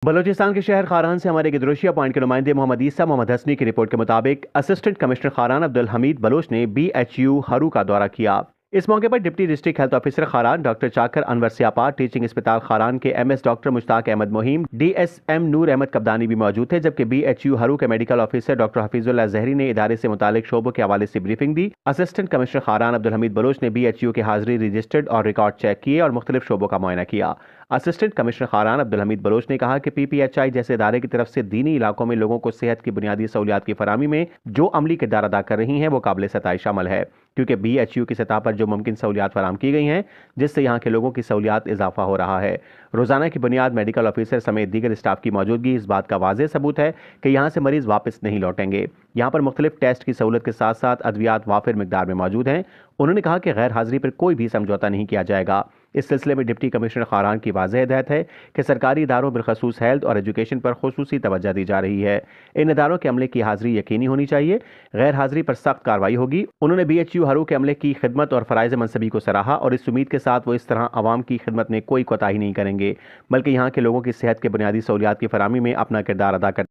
بلوچستان کے شہر خاران سے ہمارے گدروشیا پوائنٹ کے نمائندے محمد عیسیٰ محمد حسنی کی رپورٹ کے مطابق اسسٹنٹ کمشنر خاران عبدالحمید بلوچ نے بی ایچ یو ہرو کا دورہ کیا۔ اس موقع پر deputy district health officer Kharan doctor Chakar Anwar Siapa, teaching اسپتال خاران کے M S doctor Mushtaq Ahmed Maheem, D S M Noor Ahmed Qabdani بھی موجود تھے، جبکہ بی ایچ یو ہرو کے medical officer doctor Hafeezullah Zehri نے ادارے سے متعلق شعبوں کے حوالے سے بریفنگ دی۔ اسسٹنٹ کمشنر خاران عبدالحمید بلوچ نے بی ایچ یو کی حاضری رجسٹرڈ اور ریکارڈ چیک کیے اور مختلف شعبوں کا معائنہ کیا۔ اسسٹنٹ کمشنر خاران عبدالحمید بلوچ نے کہا کہ پی پی ایچ آئی جیسے ادارے کی طرف سے دینی علاقوں میں لوگوں کو صحت کی بنیادی سہولیات کی فراہمی میں جو عملی کردار ادا کر رہی ہیں وہ قابل ستائش عمل ہے، کیونکہ بی ایچ یو کی سطح پر جو ممکن سہولیات فراہم کی گئی ہیں جس سے یہاں کے لوگوں کی سہولیات اضافہ ہو رہا ہے۔ روزانہ کی بنیاد میڈیکل آفیسر سمیت دیگر اسٹاف کی موجودگی اس بات کا واضح ثبوت ہے کہ یہاں سے مریض واپس نہیں لوٹیں گے۔ یہاں پر مختلف ٹیسٹ کی سہولت کے ساتھ ساتھ ادویات وافر مقدار میں موجود ہیں۔ انہوں نے کہا کہ غیر حاضری پر کوئی بھی سمجھوتہ نہیں کیا جائے گا۔ اس سلسلے میں ڈپٹی کمشنر خاران کی واضح ہدایت ہے کہ سرکاری اداروں بالخصوص ہیلتھ اور ایجوکیشن پر خصوصی توجہ دی جا رہی ہے۔ ان اداروں کے عملے کی حاضری یقینی ہونی چاہیے، غیر حاضری پر سخت کارروائی ہوگی۔ انہوں نے بی ایچ یو ہرو کے عملے کی خدمت اور فرائض منصبی کو سراہا اور اس امید کے ساتھ وہ اس طرح عوام کی خدمت میں کوئی کوتاہی نہیں کریں گے، بلکہ یہاں کے لوگوں کی صحت کے بنیادی سہولیات کی فراہمی میں اپنا کردار ادا کرتے